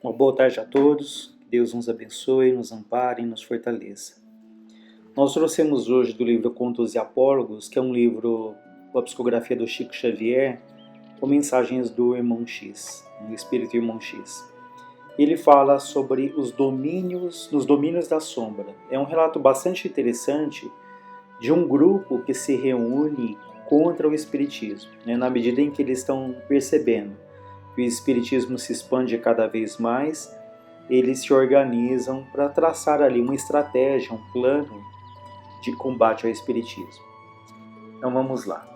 Uma boa tarde a todos, que Deus nos abençoe, nos ampare e nos fortaleça. Nós trouxemos hoje do livro Contos e Apólogos, que é um livro com a psicografia do Chico Xavier, com mensagens do Irmão X, do Espírito Irmão X. Ele fala sobre os domínios da sombra. É um relato bastante interessante de um grupo que se reúne contra o Espiritismo, na medida em que eles estão percebendo que o Espiritismo se expande cada vez mais, eles se organizam para traçar ali uma estratégia, um plano de combate ao Espiritismo. Então vamos lá.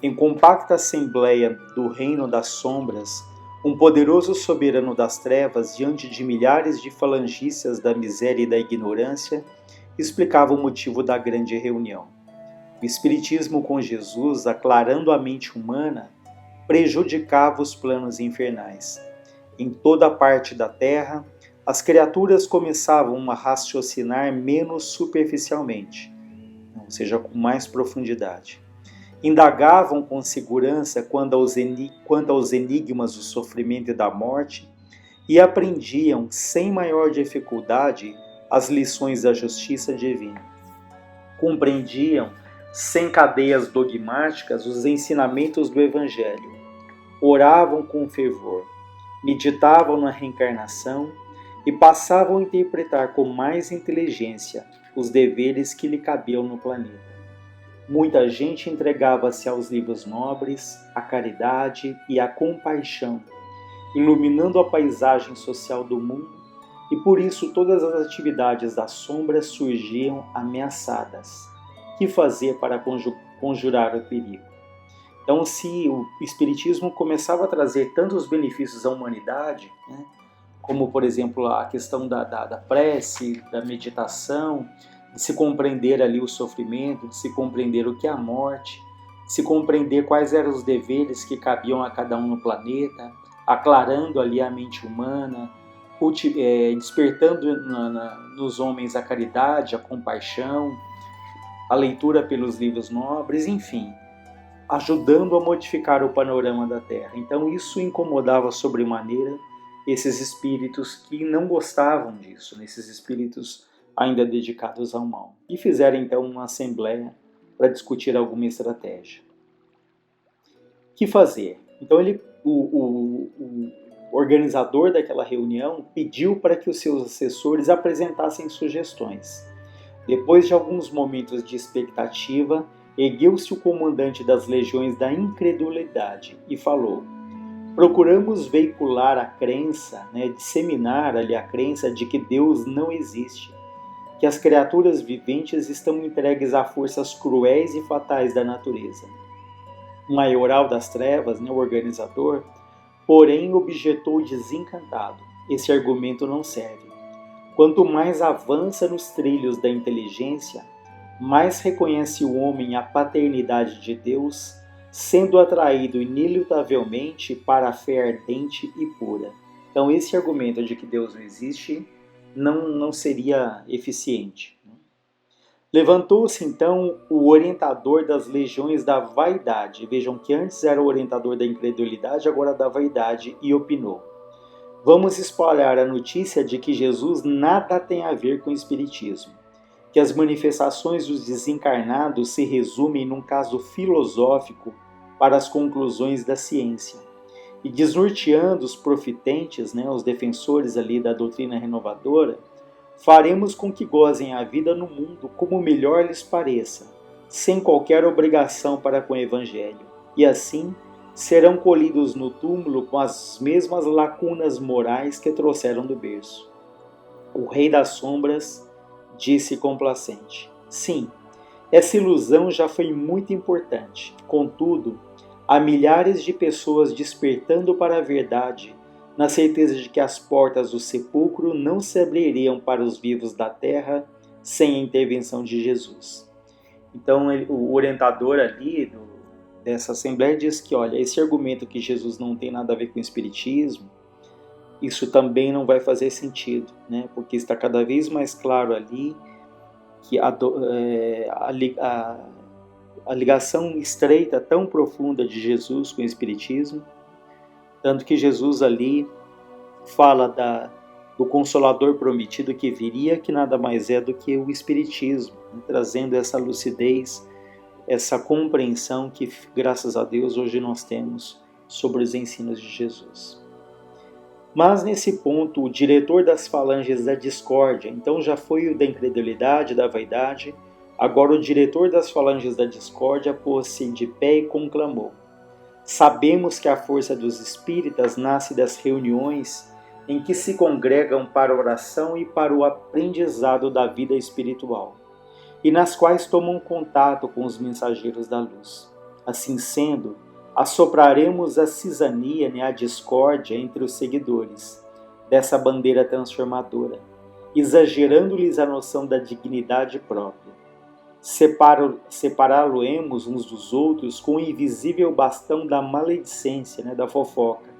Em compacta assembleia do reino das sombras, um poderoso soberano das trevas, diante de milhares de falangistas da miséria e da ignorância, explicava o motivo da grande reunião. O Espiritismo com Jesus, aclarando a mente humana, prejudicava os planos infernais. Em toda parte da terra, as criaturas começavam a raciocinar menos superficialmente, ou seja, com mais profundidade. Indagavam com segurança quanto aos enigmas do sofrimento e da morte e aprendiam sem maior dificuldade as lições da justiça divina. Compreendiam sem cadeias dogmáticas os ensinamentos do Evangelho. Oravam com fervor, meditavam na reencarnação e passavam a interpretar com mais inteligência os deveres que lhe cabiam no planeta. Muita gente entregava-se aos livros nobres, à caridade e à compaixão, iluminando a paisagem social do mundo, e por isso todas as atividades das sombras surgiam ameaçadas. Que fazer para conjurar o perigo? Então, se o Espiritismo começava a trazer tantos benefícios à humanidade, como, por exemplo, a questão da prece, da meditação, de se compreender ali o sofrimento, de se compreender o que é a morte, de se compreender quais eram os deveres que cabiam a cada um no planeta, aclarando ali a mente humana, despertando nos homens a caridade, a compaixão, a leitura pelos livros nobres, enfim, ajudando a modificar o panorama da Terra. Então isso incomodava sobremaneira esses espíritos que não gostavam disso, esses espíritos ainda dedicados ao mal. E fizeram então uma assembleia para discutir alguma estratégia. Que fazer? Então o organizador daquela reunião pediu para que os seus assessores apresentassem sugestões. Depois de alguns momentos de expectativa, ergueu-se o comandante das legiões da incredulidade e falou: procuramos veicular a crença, disseminar ali a crença de que Deus não existe, que as criaturas viventes estão entregues a forças cruéis e fatais da natureza. O maioral das trevas, o organizador, porém objetou desencantado: esse argumento não serve. Quanto mais avança nos trilhos da inteligência, mais reconhece o homem a paternidade de Deus, sendo atraído inelutavelmente para a fé ardente e pura. Então esse argumento de que Deus não existe não seria eficiente. Levantou-se então o orientador das legiões da vaidade. Vejam que antes era o orientador da incredulidade, agora da vaidade, e opinou: vamos espalhar a notícia de que Jesus nada tem a ver com o Espiritismo, que as manifestações dos desencarnados se resumem num caso filosófico para as conclusões da ciência. E desnorteando os profitentes, os defensores ali da doutrina renovadora, faremos com que gozem a vida no mundo como melhor lhes pareça, sem qualquer obrigação para com o Evangelho, e assim serão colhidos no túmulo com as mesmas lacunas morais que trouxeram do berço. O rei das sombras disse complacente: sim, essa ilusão já foi muito importante. Contudo, há milhares de pessoas despertando para a verdade, na certeza de que as portas do sepulcro não se abririam para os vivos da terra sem a intervenção de Jesus. Então, o orientador ali dessa assembleia diz que, olha, esse argumento que Jesus não tem nada a ver com o Espiritismo, isso também não vai fazer sentido, porque está cada vez mais claro ali que a ligação estreita, tão profunda de Jesus com o Espiritismo, tanto que Jesus ali fala do Consolador prometido que viria, que nada mais é do que o Espiritismo, né? Trazendo essa lucidez, essa compreensão que, graças a Deus, hoje nós temos sobre os ensinos de Jesus. Mas nesse ponto, o diretor das falanges da discórdia, então já foi o da incredulidade, da vaidade, agora o diretor das falanges da discórdia pôs-se de pé e conclamou: sabemos que a força dos espíritas nasce das reuniões em que se congregam para a oração e para o aprendizado da vida espiritual, e nas quais tomam contato com os mensageiros da luz. Assim sendo, assopraremos a cisania, a discórdia entre os seguidores dessa bandeira transformadora, exagerando-lhes a noção da dignidade própria. Separá-lo-emos uns dos outros com o invisível bastão da maledicência, da fofoca.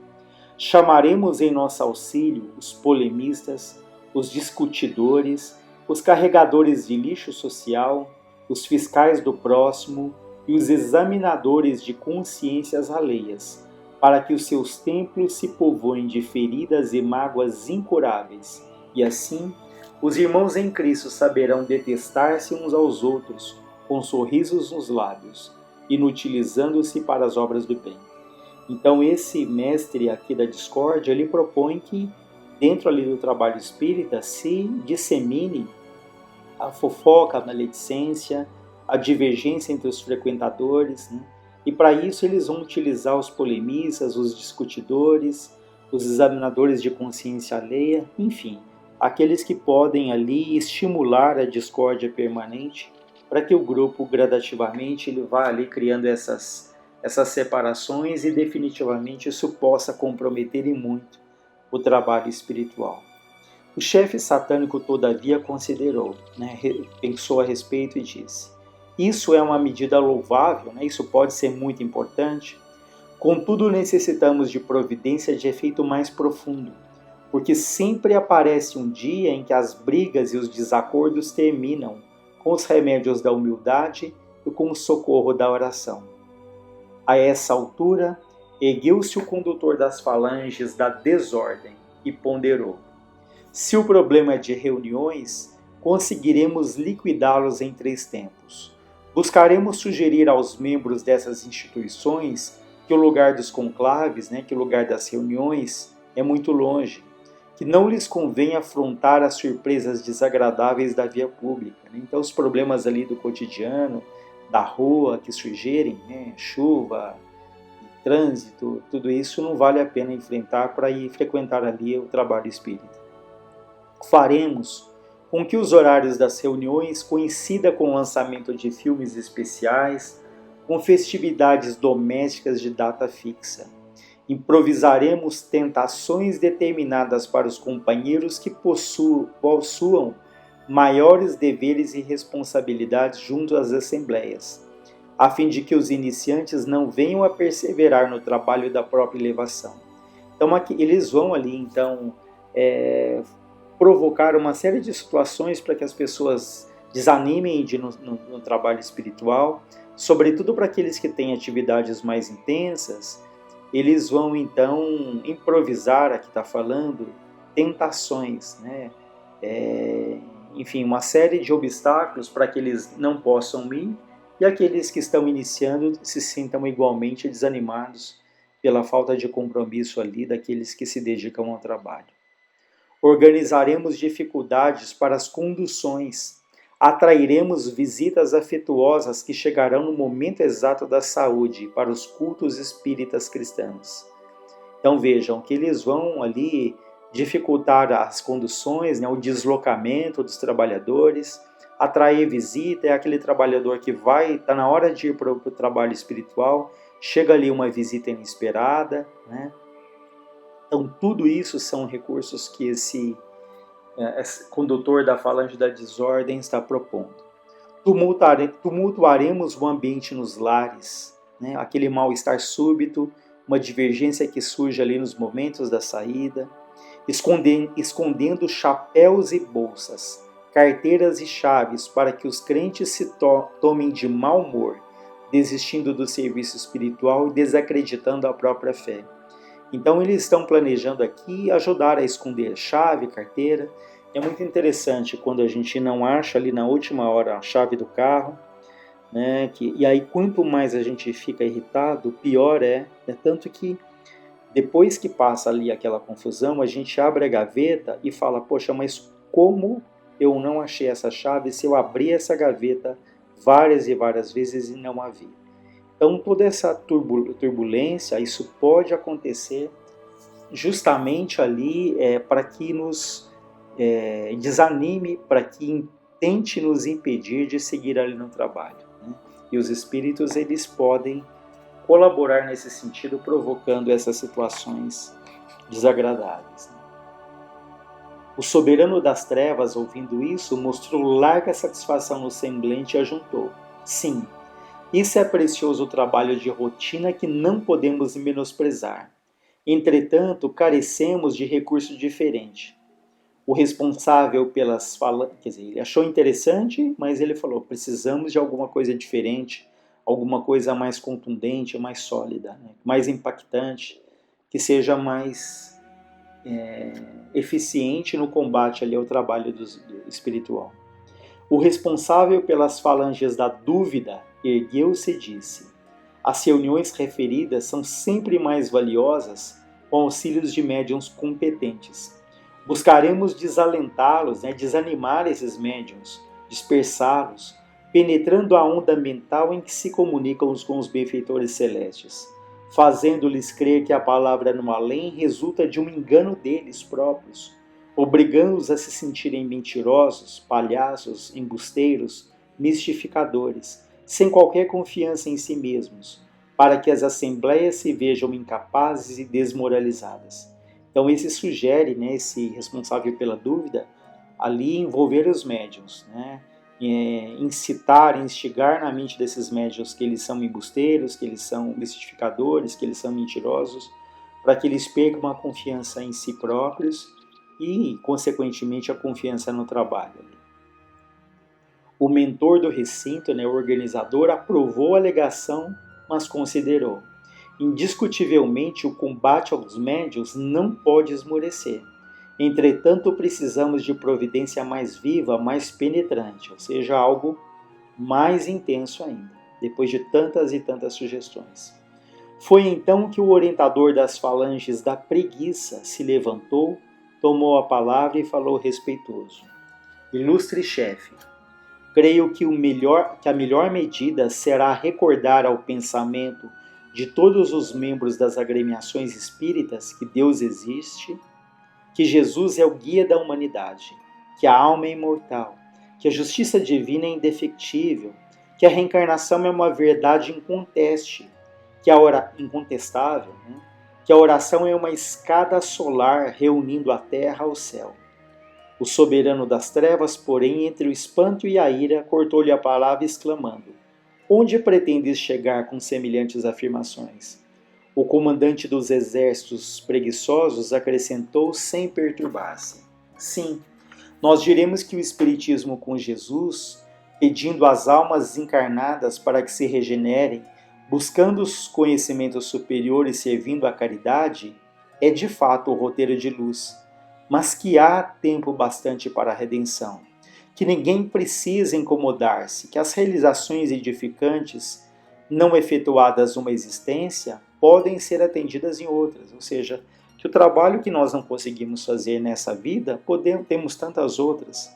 Chamaremos em nosso auxílio os polemistas, os discutidores, os carregadores de lixo social, os fiscais do próximo e os examinadores de consciências alheias, para que os seus templos se povoem de feridas e mágoas incuráveis, e assim os irmãos em Cristo saberão detestar-se uns aos outros com sorrisos nos lábios, inutilizando-se para as obras do bem. Então esse mestre aqui da discórdia, ele propõe que dentro ali do trabalho espírita se dissemine a fofoca, a maledicência, a divergência entre os frequentadores, E para isso eles vão utilizar os polemistas, os discutidores, os examinadores de consciência alheia, enfim, aqueles que podem ali estimular a discórdia permanente para que o grupo gradativamente ele vá ali criando essas separações e definitivamente isso possa comprometer e muito o trabalho espiritual. O chefe satânico, todavia, considerou, pensou a respeito e disse: isso é uma medida louvável, isso pode ser muito importante, contudo necessitamos de providência de efeito mais profundo, porque sempre aparece um dia em que as brigas e os desacordos terminam com os remédios da humildade e com o socorro da oração. A essa altura, ergueu-se o condutor das falanges da desordem e ponderou: se o problema é de reuniões, conseguiremos liquidá-los em 3 tempos. Buscaremos sugerir aos membros dessas instituições que o lugar dos conclaves, que o lugar das reuniões é muito longe, que não lhes convém afrontar as surpresas desagradáveis da via pública. Então os problemas ali do cotidiano, da rua que surgirem, chuva, trânsito, tudo isso não vale a pena enfrentar para ir frequentar ali o trabalho espírita. Faremos com que os horários das reuniões coincidam com o lançamento de filmes especiais, com festividades domésticas de data fixa. Improvisaremos tentações determinadas para os companheiros que possuam maiores deveres e responsabilidades junto às assembleias, a fim de que os iniciantes não venham a perseverar no trabalho da própria elevação. Então aqui, eles vão ali provocar uma série de situações para que as pessoas desanimem de ir no trabalho espiritual, sobretudo para aqueles que têm atividades mais intensas. Eles vão então improvisar, aqui está falando, tentações, enfim, uma série de obstáculos para que eles não possam ir e aqueles que estão iniciando se sintam igualmente desanimados pela falta de compromisso ali daqueles que se dedicam ao trabalho. Organizaremos dificuldades para as conduções, atrairemos visitas afetuosas que chegarão no momento exato da saúde para os cultos espíritas cristãos. Então vejam que eles vão ali dificultar as conduções, o deslocamento dos trabalhadores, atrair visita, é aquele trabalhador que está na hora de ir para o trabalho espiritual, chega ali uma visita inesperada, Então tudo isso são recursos que esse condutor da falange da desordem está propondo. Tumultuaremos o ambiente nos lares, aquele mal-estar súbito, uma divergência que surge ali nos momentos da saída, escondendo chapéus e bolsas, carteiras e chaves para que os crentes se tomem de mau humor, desistindo do serviço espiritual e desacreditando a própria fé. Então eles estão planejando aqui ajudar a esconder chave, carteira. É muito interessante quando a gente não acha ali na última hora a chave do carro, né? E aí quanto mais a gente fica irritado, pior é. Tanto que depois que passa ali aquela confusão, a gente abre a gaveta e fala, poxa, mas como eu não achei essa chave se eu abri essa gaveta várias e várias vezes e não a vi? Então toda essa turbulência, isso pode acontecer justamente ali para que nos desanime, para que tente nos impedir de seguir ali no trabalho, né? E os espíritos, eles podem colaborar nesse sentido, provocando essas situações desagradáveis. O soberano das trevas, ouvindo isso, mostrou larga satisfação no semblante e ajuntou: sim, isso é precioso trabalho de rotina que não podemos menosprezar. Entretanto, carecemos de recurso diferente. O responsável pelas falanges, quer dizer, ele achou interessante, mas ele falou, precisamos de alguma coisa diferente, alguma coisa mais contundente, mais sólida, né? Mais impactante, que seja mais eficiente no combate ali ao trabalho do espiritual. O responsável pelas falanges da dúvida ergueu-se e disse: as reuniões referidas são sempre mais valiosas com auxílios de médiuns competentes. Buscaremos desalentá-los, desanimar esses médiuns, dispersá-los, penetrando a onda mental em que se comunicam com os benfeitores celestes, fazendo-lhes crer que a palavra no além resulta de um engano deles próprios, obrigando-os a se sentirem mentirosos, palhaços, embusteiros, mistificadores, sem qualquer confiança em si mesmos, para que as assembleias se vejam incapazes e desmoralizadas. Então esse sugere, esse responsável pela dúvida, ali envolver os médiuns, incitar, instigar na mente desses médiuns que eles são embusteiros, que eles são mistificadores, que eles são mentirosos, para que eles percam a confiança em si próprios e, consequentemente, a confiança no trabalho. O mentor do recinto, o organizador, aprovou a alegação, mas considerou: indiscutivelmente, o combate aos médiuns não pode esmorecer. Entretanto, precisamos de providência mais viva, mais penetrante, ou seja, algo mais intenso ainda, depois de tantas e tantas sugestões. Foi então que o orientador das falanges da preguiça se levantou, tomou a palavra e falou respeitoso: ilustre chefe, creio que a melhor medida será recordar ao pensamento de todos os membros das agremiações espíritas que Deus existe, que Jesus é o guia da humanidade, que a alma é imortal, que a justiça divina é indefectível, que a reencarnação é uma verdade incontestável, que a oração é uma escada solar reunindo a terra ao céu. O soberano das trevas, porém, entre o espanto e a ira, cortou-lhe a palavra, exclamando: onde pretendes chegar com semelhantes afirmações? O comandante dos exércitos preguiçosos acrescentou sem perturbar-se: sim, nós diremos que o espiritismo com Jesus, pedindo às almas encarnadas para que se regenerem, buscando os conhecimentos superiores e servindo a caridade, é de fato o roteiro de luz, mas que há tempo bastante para a redenção, que ninguém precisa incomodar-se, que as realizações edificantes não efetuadas numa existência podem ser atendidas em outras, ou seja, que o trabalho que nós não conseguimos fazer nessa vida, temos tantas outras.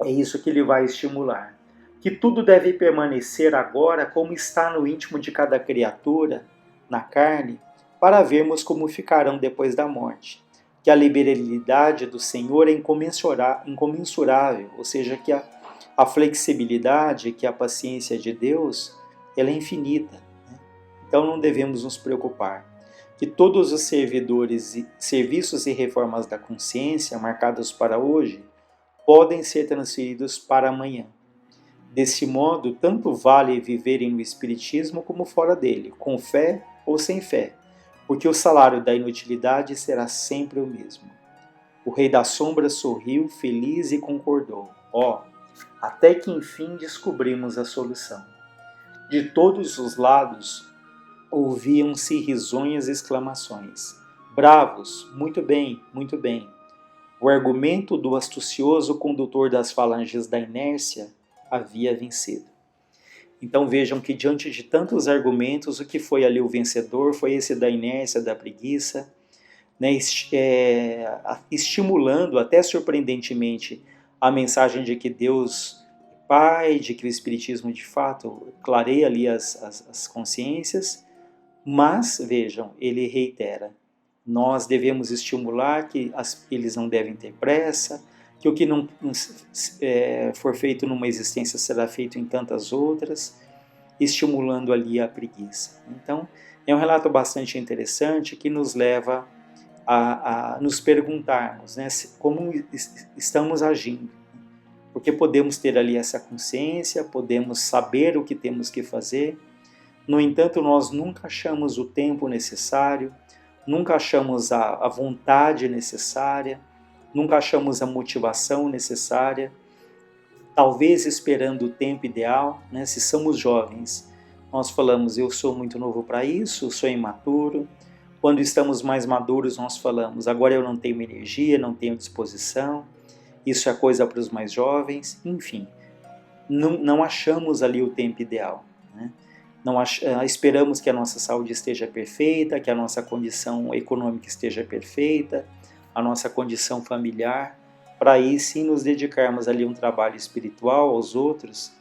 É isso que ele vai estimular. Que tudo deve permanecer agora como está no íntimo de cada criatura, na carne, para vermos como ficarão depois da morte. Que a liberalidade do Senhor é incomensurável, ou seja, que a flexibilidade, que a paciência de Deus, ela é infinita. Então não devemos nos preocupar. Que todos os serviços e reformas da consciência marcados para hoje podem ser transferidos para amanhã. Desse modo, tanto vale viverem no Espiritismo como fora dele, com fé ou sem fé, porque o salário da inutilidade será sempre o mesmo. O Rei da Sombra sorriu, feliz, e concordou: até que enfim descobrimos a solução. De todos os lados, ouviam-se risonhas exclamações. Bravos, muito bem, muito bem. O argumento do astucioso condutor das falanges da inércia havia vencido. Então vejam que diante de tantos argumentos, o que foi ali o vencedor foi esse da inércia, da preguiça, né, estimulando até surpreendentemente a mensagem de que Deus é Pai, de que o Espiritismo de fato clareia ali as consciências, mas vejam, ele reitera, nós devemos estimular que eles não devem ter pressa, que o que não for feito numa existência será feito em tantas outras, estimulando ali a preguiça. Então, é um relato bastante interessante que nos leva a nos perguntarmos, né, como estamos agindo. Porque podemos ter ali essa consciência, podemos saber o que temos que fazer, no entanto, nós nunca achamos o tempo necessário, nunca achamos a vontade necessária, nunca achamos a motivação necessária, talvez esperando o tempo ideal, né? Se somos jovens, nós falamos, eu sou muito novo para isso, sou imaturo. Quando estamos mais maduros, nós falamos, agora eu não tenho energia, não tenho disposição, isso é coisa para os mais jovens, enfim, não achamos ali o tempo ideal, né? Não esperamos que a nossa saúde esteja perfeita, que a nossa condição econômica esteja perfeita, a nossa condição familiar, para aí sim nos dedicarmos ali a um trabalho espiritual aos outros,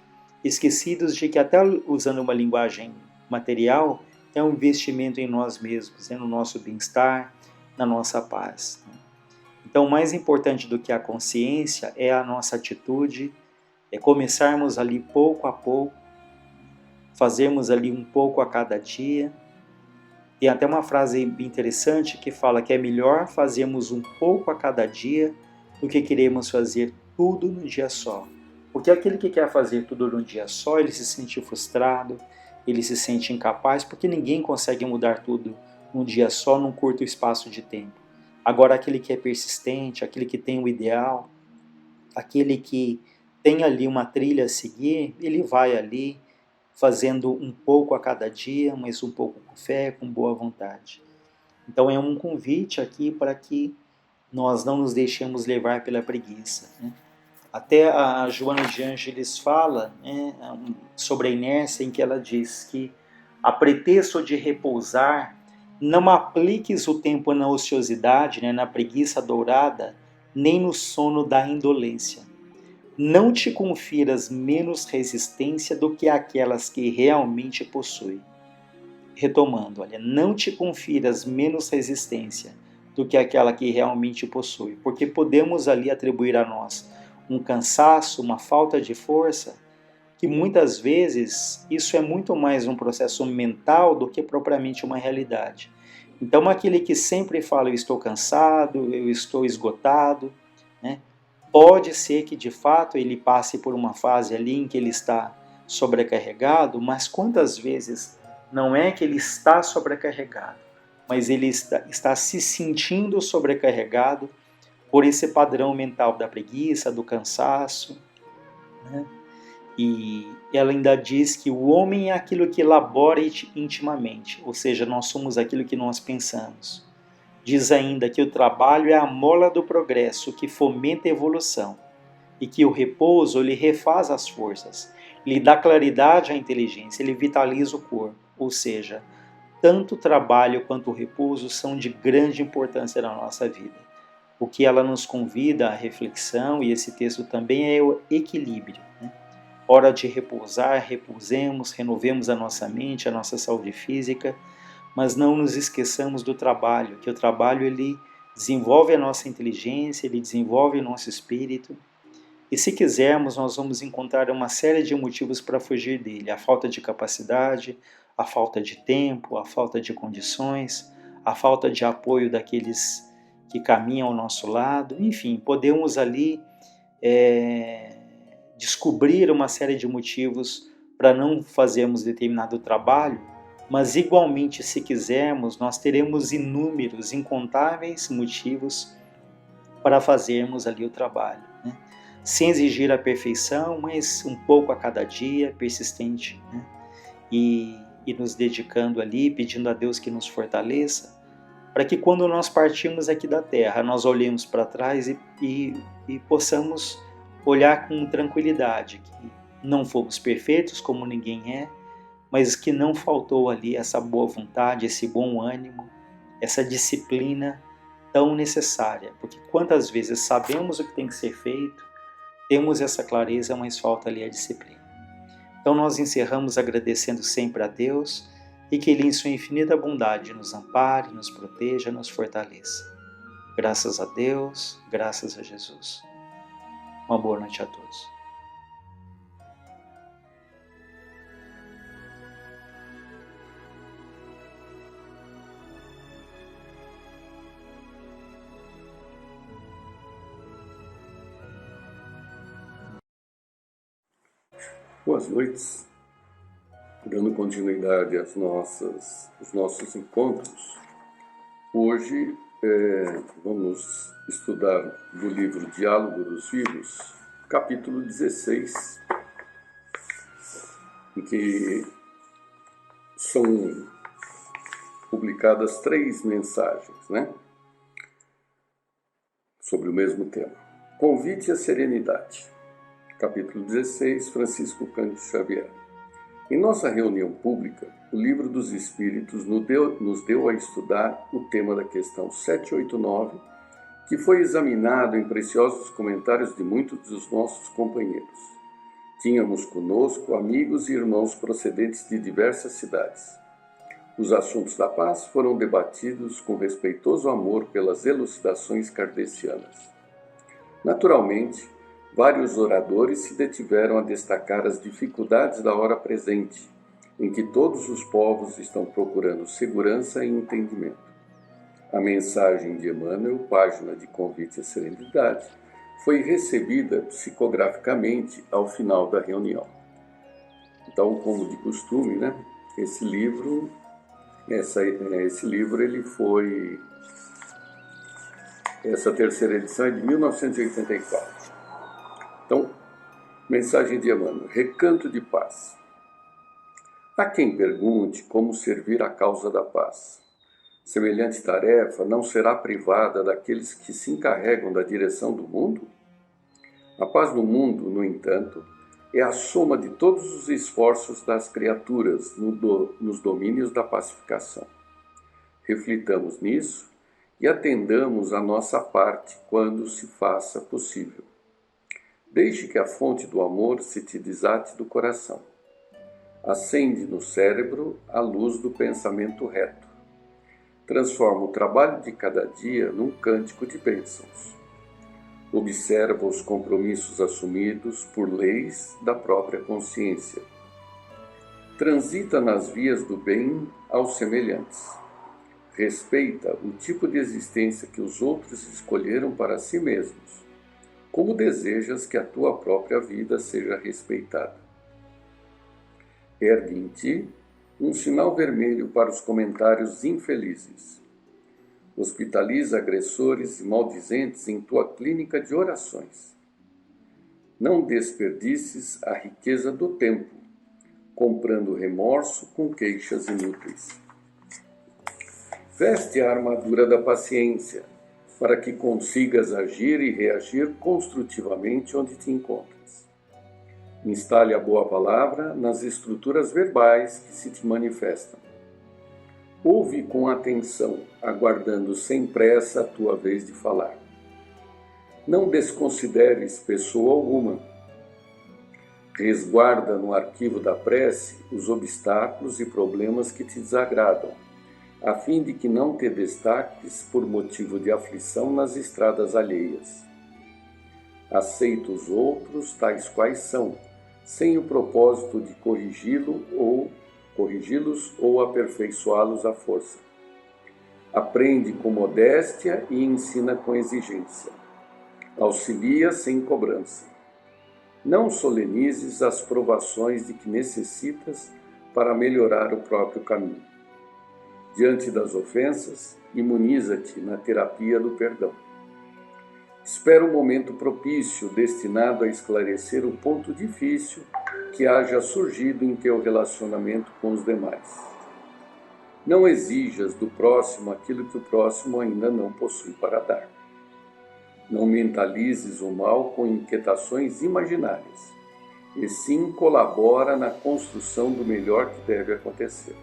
esquecidos de que até usando uma linguagem material, é um investimento em nós mesmos, no nosso bem-estar, na nossa paz. Então, mais importante do que a consciência é a nossa atitude, é começarmos ali pouco a pouco, fazermos ali um pouco a cada dia. Tem até uma frase interessante que fala que é melhor fazermos um pouco a cada dia do que queremos fazer tudo num dia só. Porque aquele que quer fazer tudo num dia só, ele se sente frustrado, ele se sente incapaz, porque ninguém consegue mudar tudo num dia só, num curto espaço de tempo. Agora, aquele que é persistente, aquele que tem o ideal, aquele que tem ali uma trilha a seguir, ele vai ali fazendo um pouco a cada dia, mas um pouco com fé, com boa vontade. Então é um convite aqui para que nós não nos deixemos levar pela preguiça, né? Até a Joana de Ângeles fala, né, sobre a inércia, em que ela diz que a pretexto de repousar, não apliques o tempo na ociosidade, né, na preguiça dourada, nem no sono da indolência. Não te confiras menos resistência do que aquelas que realmente possui. Retomando, olha, não te confiras menos resistência do que aquela que realmente possui, porque podemos ali atribuir a nós um cansaço, uma falta de força, que muitas vezes isso é muito mais um processo mental do que propriamente uma realidade. Então, aquele que sempre fala, eu estou cansado, eu estou esgotado, né? Pode ser que de fato ele passe por uma fase ali em que ele está sobrecarregado, mas quantas vezes não é que ele está sobrecarregado, mas ele está se sentindo sobrecarregado por esse padrão mental da preguiça, do cansaço, né? E ela ainda diz que o homem é aquilo que elabora intimamente, ou seja, nós somos aquilo que nós pensamos. Diz ainda que o trabalho é a mola do progresso que fomenta a evolução e que o repouso lhe refaz as forças, lhe dá claridade à inteligência, ele vitaliza o corpo. Ou seja, tanto o trabalho quanto o repouso são de grande importância na nossa vida. O que ela nos convida à reflexão, e esse texto também, é o equilíbrio, né? Hora de repousar, repousemos, renovemos a nossa mente, a nossa saúde física, mas não nos esqueçamos do trabalho, que o trabalho ele desenvolve a nossa inteligência, ele desenvolve o nosso espírito, e se quisermos nós vamos encontrar uma série de motivos para fugir dele, a falta de capacidade, a falta de tempo, a falta de condições, a falta de apoio daqueles que caminham ao nosso lado, enfim, podemos ali descobrir uma série de motivos para não fazermos determinado trabalho, mas igualmente, se quisermos, nós teremos inúmeros, incontáveis motivos para fazermos ali o trabalho, né? Sem exigir a perfeição, mas um pouco a cada dia, persistente, né? E e nos dedicando ali, pedindo a Deus que nos fortaleça, para que quando nós partirmos aqui da terra, nós olhemos para trás e possamos olhar com tranquilidade, que não fomos perfeitos como ninguém é, mas que não faltou ali essa boa vontade, esse bom ânimo, essa disciplina tão necessária, porque quantas vezes sabemos o que tem que ser feito, temos essa clareza, mas falta ali a disciplina. Então nós encerramos agradecendo sempre a Deus e que Ele em sua infinita bondade nos ampare, nos proteja, nos fortaleça. Graças a Deus, graças a Jesus. Uma boa noite a todos. Boas noites. Dando continuidade aos nossos encontros, hoje vamos estudar do livro Diálogo dos Vivos, capítulo 16, em que são publicadas 3 mensagens, sobre o mesmo tema. Convite à serenidade. Capítulo 16, Francisco Cândido Xavier. Em nossa reunião pública, o Livro dos Espíritos nos deu a estudar o tema da questão 789, que foi examinado em preciosos comentários de muitos dos nossos companheiros. Tínhamos conosco amigos e irmãos procedentes de diversas cidades. Os assuntos da paz foram debatidos com respeitoso amor pelas elucidações kardecianas. Naturalmente, vários oradores se detiveram a destacar as dificuldades da hora presente, em que todos os povos estão procurando segurança e entendimento. A mensagem de Emmanuel, página de Convite à Serenidade, foi recebida psicograficamente ao final da reunião. Então, como de costume, esse livro ele foi... Essa terceira edição é de 1984. Então, mensagem de Emmanuel, recanto de paz. Há quem pergunte como servir a causa da paz. Semelhante tarefa não será privada daqueles que se encarregam da direção do mundo? A paz no mundo, no entanto, é a soma de todos os esforços das criaturas nos domínios da pacificação. Reflitamos nisso e atendamos a nossa parte quando se faça possível. Deixe que a fonte do amor se te desate do coração. Acende no cérebro a luz do pensamento reto. Transforma o trabalho de cada dia num cântico de bênçãos. Observa os compromissos assumidos por leis da própria consciência. Transita nas vias do bem aos semelhantes. Respeita o tipo de existência que os outros escolheram para si mesmos. Como desejas que a tua própria vida seja respeitada? Ergue em ti um sinal vermelho para os comentários infelizes. Hospitaliza agressores e maldizentes em tua clínica de orações. Não desperdices a riqueza do tempo, comprando remorso com queixas inúteis. Veste a armadura da paciência, para que consigas agir e reagir construtivamente onde te encontras. Instale a boa palavra nas estruturas verbais que se te manifestam. Ouve com atenção, aguardando sem pressa a tua vez de falar. Não desconsideres pessoa alguma. Resguarda no arquivo da prece os obstáculos e problemas que te desagradam, a fim de que não te destaques por motivo de aflição nas estradas alheias. Aceita os outros tais quais são, sem o propósito de corrigi-los ou aperfeiçoá-los à força. Aprende com modéstia e ensina com exigência. Auxilia sem cobrança. Não solenizes as provações de que necessitas para melhorar o próprio caminho. Diante das ofensas, imuniza-te na terapia do perdão. Espera um momento propício destinado a esclarecer o ponto difícil que haja surgido em teu relacionamento com os demais. Não exijas do próximo aquilo que o próximo ainda não possui para dar. Não mentalizes o mal com inquietações imaginárias, e sim colabora na construção do melhor que deve acontecer.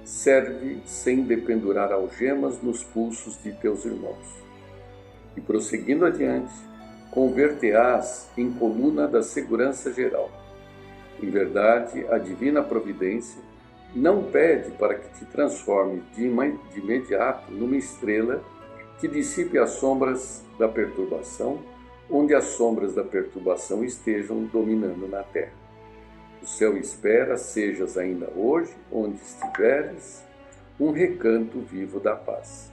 Serve sem dependurar algemas nos pulsos de teus irmãos. E prosseguindo adiante, converter-ás em coluna da segurança geral. Em verdade, a divina providência não pede para que te transforme de imediato numa estrela que dissipe as sombras da perturbação, onde as sombras da perturbação estejam dominando na terra. O céu espera, sejas ainda hoje, onde estiveres, um recanto vivo da paz.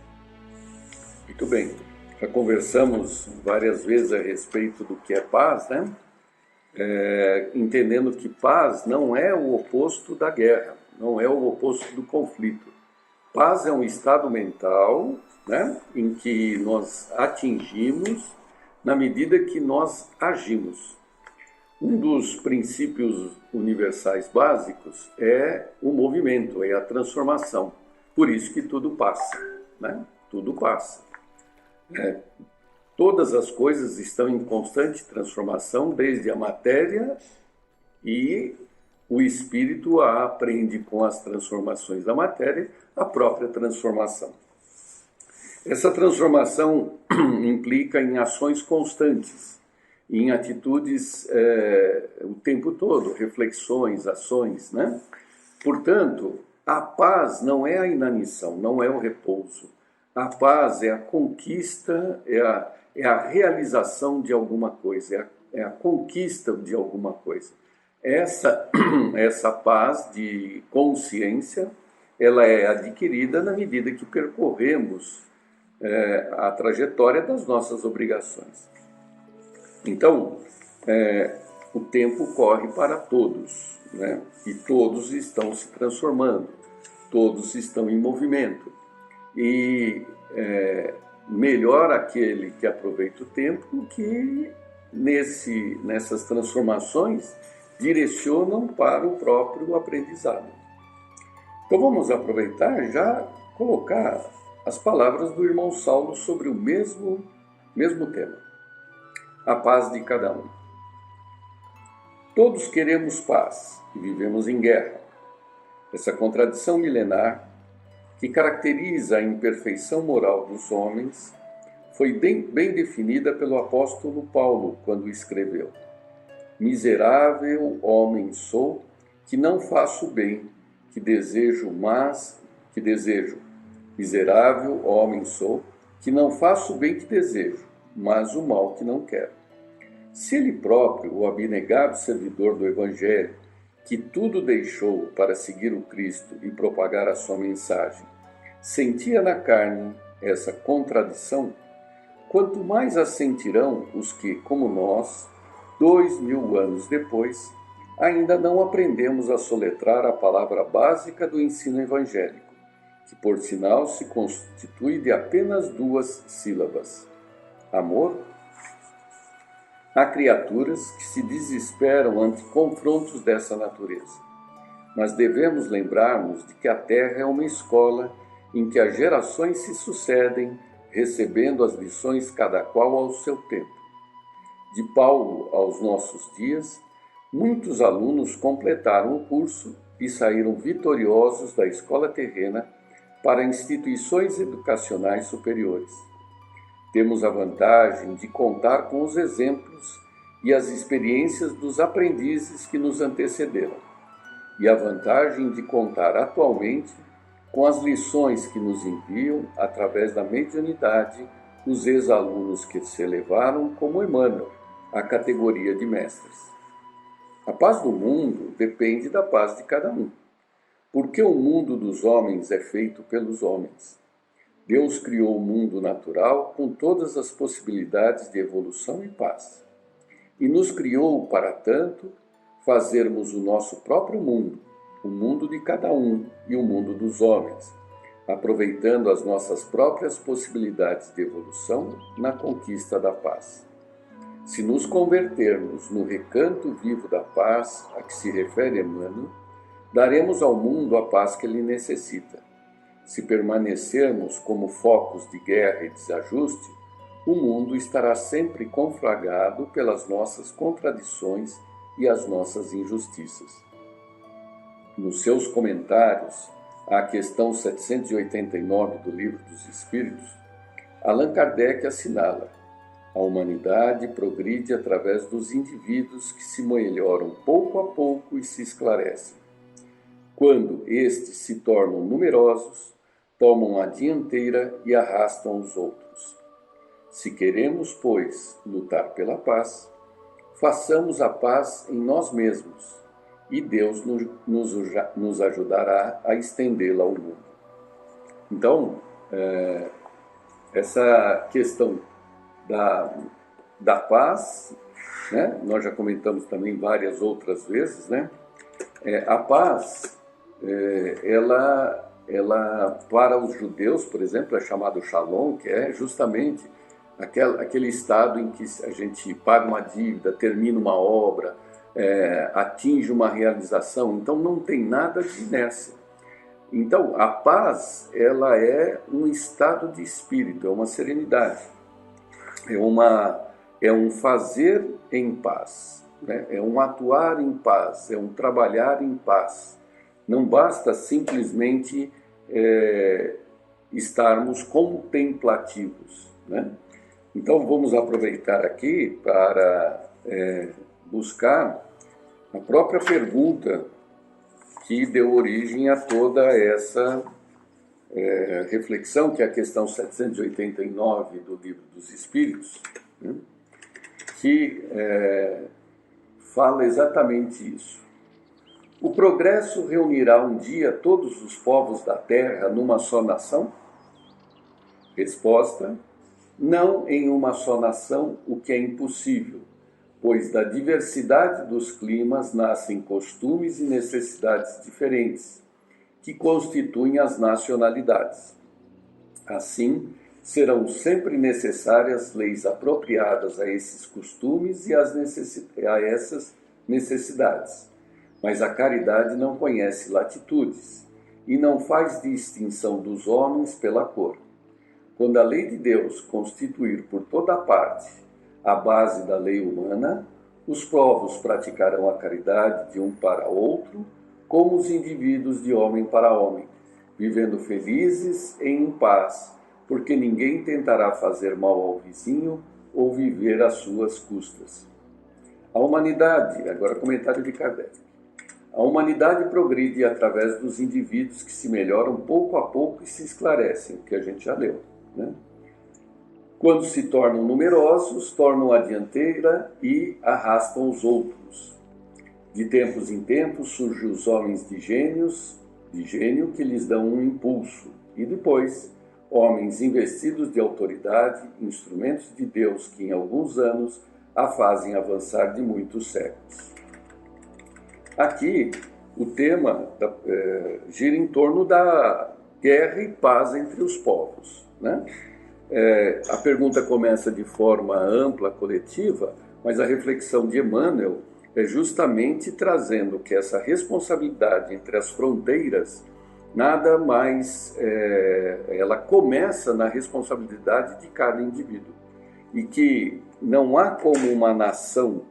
Muito bem, já conversamos várias vezes a respeito do que é paz, né? Entendendo que paz não é o oposto da guerra, não é o oposto do conflito. Paz é um estado mental, né, em que nós atingimos na medida que nós agimos. Um dos princípios universais básicos é o movimento, é a transformação. Por isso que tudo passa, né? Tudo passa. Todas as coisas estão em constante transformação, desde a matéria, e o espírito aprende com as transformações da matéria a própria transformação. Essa transformação implica em ações constantes, em atitudes o tempo todo, reflexões, ações, né? Portanto, a paz não é a inanição, não é o repouso. A paz é a conquista, é a realização de alguma coisa, é a conquista de alguma coisa. Essa paz de consciência, ela é adquirida na medida que percorremos a trajetória das nossas obrigações. Então, o tempo corre para todos, né? E todos estão se transformando, todos estão em movimento. E melhor aquele que aproveita o tempo que nessas transformações direcionam para o próprio aprendizado. Então vamos aproveitar e já colocar as palavras do irmão Saulo sobre o mesmo tema. A paz de cada um. Todos queremos paz e vivemos em guerra. Essa contradição milenar que caracteriza a imperfeição moral dos homens foi bem definida pelo apóstolo Paulo quando escreveu: Miserável homem sou, que não faço o bem, que desejo. Miserável homem sou, que não faço o bem que desejo, mas o mal que não quero. Se ele próprio, o abnegado servidor do Evangelho, que tudo deixou para seguir o Cristo e propagar a sua mensagem, sentia na carne essa contradição, quanto mais a sentirão os que, como nós, 2000 anos depois, ainda não aprendemos a soletrar a palavra básica do ensino evangélico, que por sinal se constitui de apenas 2 sílabas: amor. Há criaturas que se desesperam ante confrontos dessa natureza, mas devemos lembrar-nos de que a Terra é uma escola em que as gerações se sucedem, recebendo as lições cada qual ao seu tempo. De Paulo aos nossos dias, muitos alunos completaram o curso e saíram vitoriosos da escola terrena para instituições educacionais superiores. Temos a vantagem de contar com os exemplos e as experiências dos aprendizes que nos antecederam, e a vantagem de contar atualmente com as lições que nos enviam, através da mediunidade, os ex-alunos que se elevaram como Emmanuel à categoria de mestres. A paz do mundo depende da paz de cada um, porque o mundo dos homens é feito pelos homens. Deus criou o mundo natural com todas as possibilidades de evolução e paz, e nos criou, para tanto, fazermos o nosso próprio mundo, o mundo de cada um e o mundo dos homens, aproveitando as nossas próprias possibilidades de evolução na conquista da paz. Se nos convertermos no recanto vivo da paz a que se refere Emmanuel, daremos ao mundo a paz que ele necessita. Se permanecermos como focos de guerra e desajuste, o mundo estará sempre conflagrado pelas nossas contradições e as nossas injustiças. Nos seus comentários à questão 789 do Livro dos Espíritos, Allan Kardec assinala: a humanidade progride através dos indivíduos que se melhoram pouco a pouco e se esclarecem. Quando estes se tornam numerosos, tomam a dianteira e arrastam os outros. Se queremos, pois, lutar pela paz, façamos a paz em nós mesmos, e Deus nos ajudará a estendê-la ao mundo. Então, essa questão da paz, né? Nós já comentamos também várias outras vezes, né? A paz, ela para os judeus, por exemplo, é chamado Shalom, que é justamente aquele estado em que a gente paga uma dívida, termina uma obra, atinge uma realização. Então não tem nada de inércia. Então a paz, ela é um estado de espírito, é uma serenidade, é um fazer em paz, né? É um atuar em paz, é um trabalhar em paz. Não basta simplesmente estarmos contemplativos, né? Então vamos aproveitar aqui para buscar a própria pergunta que deu origem a toda essa reflexão, que é a questão 789 do Livro dos Espíritos, né? Que fala exatamente isso. O progresso reunirá um dia todos os povos da Terra numa só nação? Resposta: não em uma só nação, o que é impossível, pois da diversidade dos climas nascem costumes e necessidades diferentes, que constituem as nacionalidades. Assim, serão sempre necessárias leis apropriadas a esses costumes e a essas necessidades. Mas a caridade não conhece latitudes e não faz distinção dos homens pela cor. Quando a lei de Deus constituir por toda parte a base da lei humana, os povos praticarão a caridade de um para outro, como os indivíduos de homem para homem, vivendo felizes e em paz, porque ninguém tentará fazer mal ao vizinho ou viver às suas custas. A humanidade, agora comentário de Kardec, a humanidade progride através dos indivíduos que se melhoram pouco a pouco e se esclarecem, que a gente já leu, né? Quando se tornam numerosos, tornam a dianteira e arrastam os outros. De tempos em tempos surgem os homens de gênio que lhes dão um impulso, e depois homens investidos de autoridade, instrumentos de Deus que em alguns anos a fazem avançar de muitos séculos. Aqui o tema gira em torno da guerra e paz entre os povos, né? A pergunta começa de forma ampla, coletiva, mas a reflexão de Emmanuel é justamente trazendo que essa responsabilidade entre as fronteiras nada mais, ela começa na responsabilidade de cada indivíduo, e que não há como uma nação,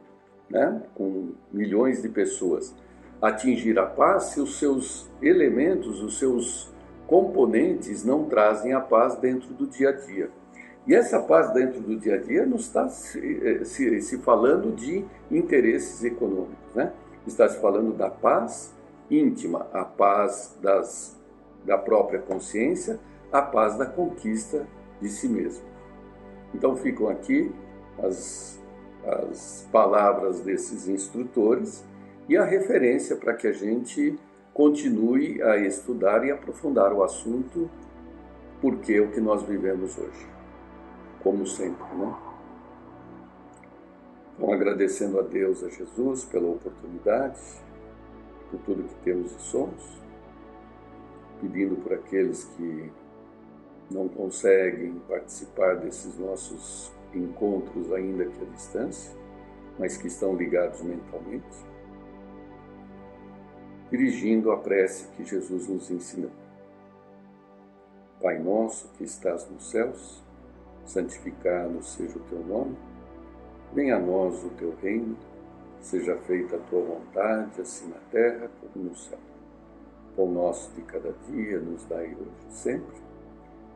né, com milhões de pessoas, atingir a paz se os seus elementos, os seus componentes não trazem a paz dentro do dia a dia. E essa paz dentro do dia a dia não está se falando de interesses econômicos, né? Está se falando da paz íntima, a paz da própria consciência, a paz da conquista de si mesmo. Então ficam aqui as palavras desses instrutores e a referência para que a gente continue a estudar e aprofundar o assunto, porque é o que nós vivemos hoje, como sempre, né? Então, agradecendo a Deus, a Jesus, pela oportunidade, por tudo que temos e somos, pedindo por aqueles que não conseguem participar desses nossos encontros ainda que à distância, mas que estão ligados mentalmente, dirigindo a prece que Jesus nos ensinou. Pai nosso que estás nos céus, santificado seja o teu nome, venha a nós o teu reino, seja feita a tua vontade, assim na terra como no céu. Pão nosso de cada dia nos dai hoje e sempre.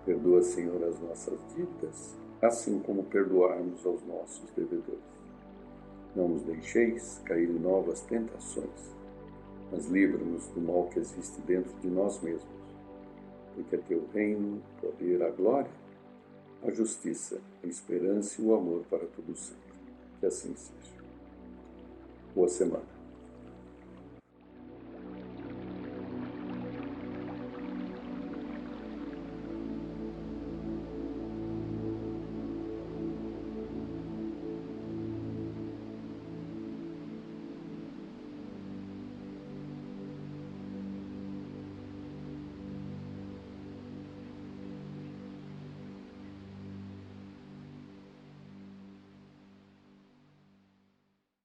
Perdoa, Senhor, as nossas dívidas, assim como perdoarmos aos nossos devedores. Não nos deixeis cair em novas tentações, mas livra-nos do mal que existe dentro de nós mesmos, porque é teu reino, o poder, a glória, a justiça, a esperança e o amor para todo sempre. Que assim seja. Boa semana.